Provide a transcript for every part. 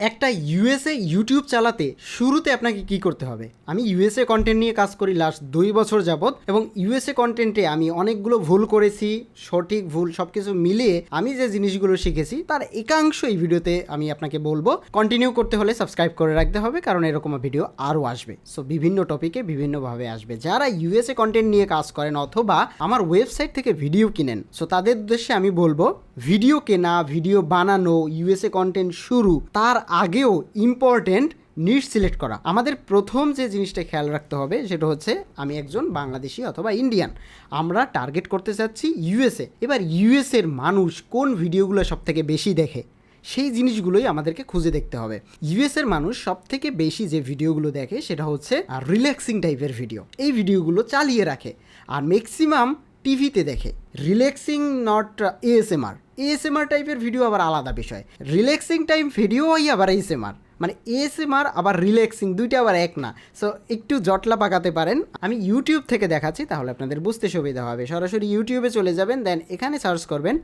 একটা USA YouTube চালাতে শুরুতে আপনাকে কি করতে হবে? আমি ইউএসএ কন্টেন্ট নিয়ে কাজ করি লাস্ট 2 বছর যাবত এবং ইউএসএ কন্টেন্টে আমি অনেকগুলো ভুল করেছি, সঠিক ভুল সব কিছু মিলিয়ে আমি যে জিনিসগুলো শিখেছি তার একাংশ এই ভিডিওতে আমি আপনাকে বলবো। কন্টিনিউ করতে হলে সাবস্ক্রাইব করে রাখতে হবে, কারণ এরকম ভিডিও আরও আসবে। সো বিভিন্ন টপিকে বিভিন্নভাবে আসবে। যারা ইউএসএ কন্টেন্ট নিয়ে কাজ করেন অথবা আমার ওয়েবসাইট থেকে ভিডিও কিনেন, সো তাদের উদ্দেশ্যে আমি বলবো ভিডিও কেনা, ভিডিও বানানো, ইউএসএ কন্টেন্ট শুরু তার আগেও ইম্পর্টেন্ট নিশ সিলেক্ট করা। আমাদের প্রথম যে জিনিসটা খেয়াল রাখতে হবে সেটা হচ্ছে আমি একজন বাংলাদেশি অথবা ইন্ডিয়ান, আমরা টার্গেট করতে চাচ্ছি ইউএসএ। এবার ইউএসএর মানুষ কোন ভিডিওগুলো সব থেকে বেশি দেখে সেই জিনিসগুলোই আমাদেরকে খুঁজে দেখতে হবে। ইউএসএর মানুষ সব থেকে বেশি যে ভিডিওগুলো দেখে সেটা হচ্ছে রিল্যাক্সিং টাইপের ভিডিও। এই ভিডিওগুলো চালিয়ে রাখে আর ম্যাক্সিমাম টিভিতে দেখে। Relaxing not ASMR. এএসএমআর টাইপের ভিডিও আবার আলাদা বিষয়। রিল্যাক্সিং টাইপ ভিডিওই আবার এএসএমআর, মানে এএসএমআর আবার রিল্যাক্সিং দুইটা আবার এক না। সো একটু জটলা পাকাতে পারেন। আমি ইউটিউব থেকে দেখাচ্ছি তাহলে আপনাদের বুঝতে সুবিধা হবে। সরাসরি ইউটিউবে চলে যাবেন, দেন এখানে সার্চ করবেন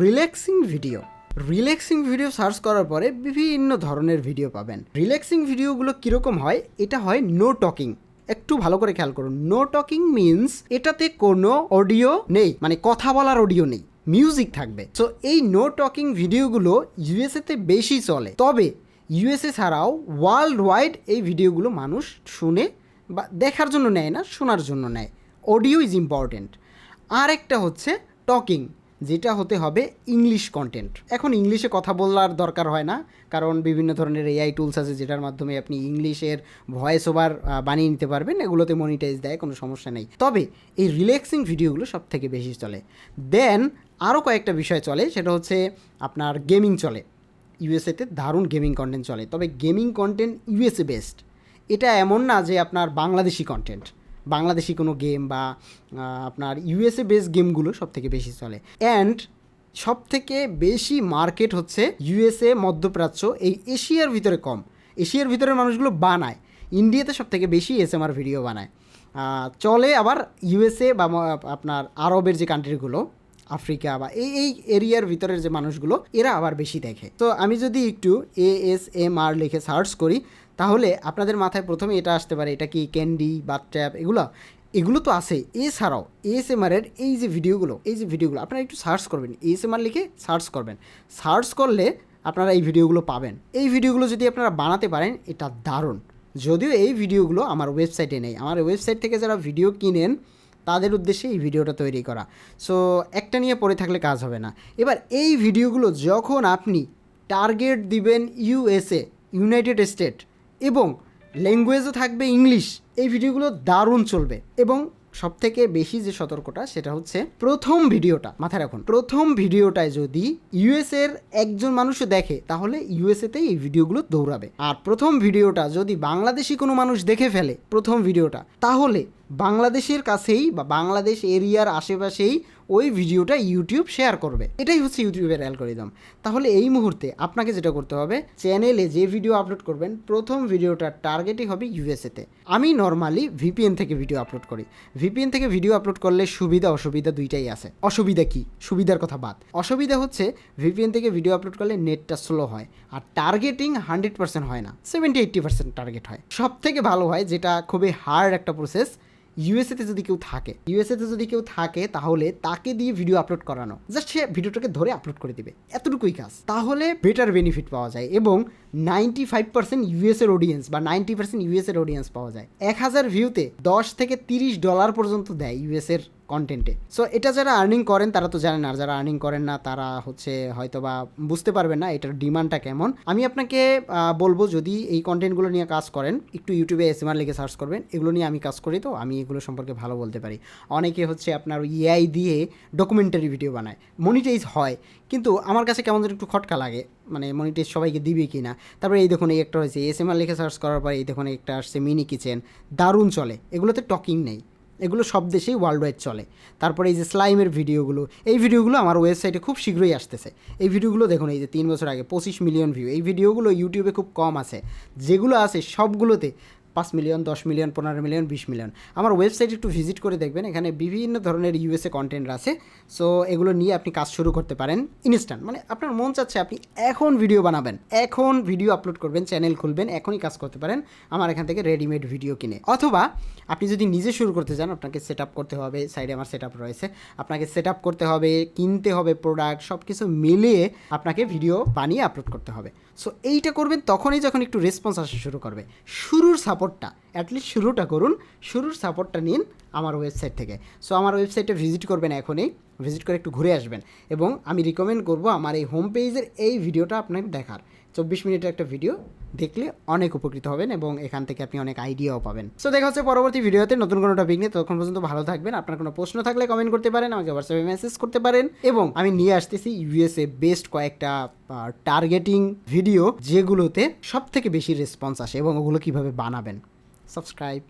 relaxing video. Relaxing video search করার পরে বিভিন্ন ধরনের ভিডিও পাবেন। রিল্যাক্সিং ভিডিওগুলো কীরকম হয়? এটা হয় নো টকিং। একটু ভালো করে খেয়াল করুন, নো টকিং মিনস এটাতে কোনো অডিও নেই, মানে কথা বলার অডিও নেই, মিউজিক থাকবে। সো এই নো টকিং ভিডিওগুলো ইউএসএতে বেশি চলে, তবে ইউএসএ ছাড়াও ওয়ার্ল্ড ওয়াইড এই ভিডিওগুলো মানুষ শুনে বা দেখার জন্য নেয় না, শোনার জন্য নেয়। Audio is important. আর একটা হচ্ছে টকিং, যেটা হতে হবে ইংলিশ কন্টেন্ট। এখন ইংলিশে কথা বলার দরকার হয় না, কারণ বিভিন্ন ধরনের এআই টুলস আছে যেটার মাধ্যমে আপনি ইংলিশের ভয়েস ওভার বানিয়ে নিতে পারবেন। এগুলোতে মনিটাইজ দেয়, কোনো সমস্যা নেই। তবে এই রিল্যাক্সিং ভিডিওগুলো সব থেকে বেশি চলে। দেন আরও কয়েকটা বিষয় চলে, সেটা হচ্ছে আপনার গেমিং চলে। ইউএসএতে দারুণ গেমিং কন্টেন্ট চলে, তবে গেমিং কন্টেন্ট ইউএসএ বেস্ট। এটা এমন না যে আপনার বাংলাদেশি কন্টেন্ট, বাংলাদেশি কোনো গেম বা আপনার ইউএসএ বেস গেমগুলো সব থেকে বেশি চলে। অ্যান্ড সব থেকে বেশি মার্কেট হচ্ছে ইউএসএ, মধ্যপ্রাচ্য, এই এশিয়ার ভিতরে কম। এশিয়ার ভিতরের মানুষগুলো বানায়, ইন্ডিয়াতে সব থেকে বেশি এসএমআর ভিডিও বানায়। চলে আবার ইউএসএ বা আপনার আরবের যে কান্ট্রিগুলো, আফ্রিকা বা এই এরিয়ার ভিতরের যে মানুষগুলো, এরা আবার বেশি দেখে। তো আমি যদি একটু এএসএমআর লিখে সার্চ করি তাহলে আপনাদের মাথায় প্রথমে এটা আসতে পারে, এটা কি ক্যান্ডি, বাথট্যাব, এগুলো তো আছে। এছাড়াও এএসএমআরের এই যে ভিডিওগুলো আপনারা একটু সার্চ করবেন, এএসএমআর লিখে সার্চ করবেন। সার্চ করলে আপনারা এই ভিডিওগুলো পাবেন। এই ভিডিওগুলো যদি আপনারা বানাতে পারেন এটা দারুণ। যদিও এই ভিডিওগুলো আমার ওয়েবসাইটে নেই, আমার ওয়েবসাইট থেকে যারা ভিডিও কিনেন তাদের উদ্দেশ্যে এই ভিডিওটা তৈরি করা। সো একটা নিয়ে পড়ে থাকলে কাজ হবে না। এবার এই ভিডিওগুলো যখন আপনি টার্গেট দিবেন ইউএসএ, ইউনাইটেড স্টেট, এবং ল্যাঙ্গুয়েজও থাকবে ইংলিশ, এই ভিডিওগুলো দারুণ চলবে। এবং সবথেকে বেশি যে সতর্কটা সেটা হচ্ছে প্রথম ভিডিওটা, মাথায় রাখুন, প্রথম ভিডিওটায় যদি ইউএসএর একজন মানুষও দেখে তাহলে ইউএসএতেই এই ভিডিওগুলো দৌড়াবে। আর প্রথম ভিডিওটা যদি বাংলাদেশি কোনো মানুষ দেখে ফেলে প্রথম ভিডিওটা, তাহলে বাংলাদেশের কাছেই বা বাংলাদেশ এরিয়ার আশেপাশেই ওই ভিডিওটা ইউটিউব শেয়ার করবে। এটাই হচ্ছে ইউটিউবের অ্যালগরিদম। তাহলে এই মুহূর্তে আপনাকে যেটা করতে হবে, চ্যানেলে যে ভিডিও আপলোড করবেন প্রথম ভিডিওটার টার্গেটই হবে ইউএসএতে। আমি নর্মালি ভিপিএন থেকে ভিডিও আপলোড করি। ভিপিএন থেকে ভিডিও আপলোড করলে সুবিধা অসুবিধা দুইটাই আছে। অসুবিধা কি? সুবিধার কথা বাদ। অসুবিধা হচ্ছে ভিপিএন থেকে ভিডিও আপলোড করলে নেটটা স্লো হয় আর টার্গেটিং 100% হয় না, 70-80% টার্গেট হয়। সব থেকে ভালো হয়, যেটা খুবই হার্ড একটা প্রসেস, ইউএসএতে যদি কেউ থাকে তাহলে তাকে দিয়ে ভিডিও আপলোড করানো, জাস্ট সে ভিডিওটাকে ধরে আপলোড করে দিবে, এতটুকুই কাজ। তাহলে বেটার বেনিফিট পাওয়া যায় এবং 95% ইউএসএর অডিয়েন্স বা 90% ইউএসএর অডিয়েন্স পাওয়া যায়। 1000 ভিউতে $10 থেকে $30 পর্যন্ত দেয় ইউএসএর কন্টেন্টে। সো এটা যারা আর্নিং করেন তারা তো জানেন, আর যারা আর্নিং করেন না তারা হচ্ছে হয়তো বা বুঝতে পারবেন না এটার ডিমান্ডটা কেমন। আমি আপনাকে বলবো, যদি এই কন্টেন্টগুলো নিয়ে কাজ করেন একটু ইউটিউবে এসএমআর লিখে সার্চ করবেন। এগুলো নিয়ে আমি কাজ করি, তো আমি এগুলো সম্পর্কে ভালো বলতে পারি। অনেকে হচ্ছে আপনার এআই দিয়ে ডকুমেন্টারি ভিডিও বানায়, মনিটাইজ হয়, কিন্তু আমার কাছে কেমন যেন একটু খটকা লাগে, মানে মনিটাইজ সবাইকে দিবে কি না। তারপরে এই দেখুন, এই একটা হয়েছে এসএমআর লিখে সার্চ করার পর এই দেখুন একটা আসছে মিনি কিচেন, দারুণ চলে। এগুলোতে টকিং নেই, এগুলো সব দেশেই ওয়ার্ল্ড ওয়াইড চলে। তারপরে এই যে স্লাইমের ভিডিওগুলো, এই ভিডিওগুলো আমার ওয়েবসাইটে খুব শীঘ্রই আসতেছে। এই ভিডিওগুলো দেখুন, এই যে 3 বছর আগে 25 মিলিয়ন ভিউ। এই ভিডিওগুলো ইউটিউবে খুব কম আছে, যেগুলো আছে সবগুলোতে 5 মিলিয়ন, 10 মিলিয়ন, 15 মিলিয়ন, 20 মিলিয়ন। আমার ওয়েবসাইট একটু ভিজিট করে দেখবেন, এখানে বিভিন্ন ধরনের ইউএসএ কন্টেন্ট আছে। সো এগুলো নিয়ে আপনি কাজ শুরু করতে পারেন ইনস্ট্যান্ট। মানে আপনার মন চাচ্ছে আপনি এখন ভিডিও বানাবেন, এখন ভিডিও আপলোড করবেন, চ্যানেল খুলবেন, এখনই কাজ করতে পারেন আমার এখান থেকে রেডিমেড ভিডিও কিনে। অথবা আপনি যদি নিজে শুরু করতে চান, আপনাকে সেট আপ করতে হবে, সাইডে আমার সেট আপ রয়েছে, আপনাকে সেট আপ করতে হবে, কিনতে হবে প্রোডাক্ট, সব কিছু মিলিয়ে আপনাকে ভিডিও বানিয়ে আপলোড করতে হবে। সো এইটা করবেন তখনই যখন একটু রেসপন্স আসা শুরু করবে। শুরুর সাপোর্টটা অ্যাটলিস্ট শুরুটা করুন, শুরুর সাপোর্টটা নিন আমার ওয়েবসাইট থেকে। সো আমার ওয়েবসাইটে ভিজিট করবেন, এখনই ভিজিট করে একটু ঘুরে আসবেন, এবং আমি রিকমেন্ড করব আমার এই হোম পেজের এই ভিডিওটা আপনাকে দেখার। 24 মিনিটের একটা ভিডিও দেখলে অনেক উপকৃত হবেন এবং এখান থেকে আপনি অনেক আইডিয়াও পাবেন। সো দেখা হচ্ছে পরবর্তী ভিডিওতে নতুন কোনো টপিক নিয়ে। ততক্ষণ পর্যন্ত ভালো থাকবেন। আপনার কোনো প্রশ্ন থাকলে কমেন্ট করতে পারেন, আমাকে হোয়াটসঅ্যাপে মেসেজ করতে পারেন, এবং আমি নিয়ে আসতেছি ইউএসএ বেস্ট কয়েকটা টার্গেটিং ভিডিও যেগুলোতে সব থেকে বেশি রেসপন্স আসে এবং ওগুলো কীভাবে বানাবেন। সাবস্ক্রাইব।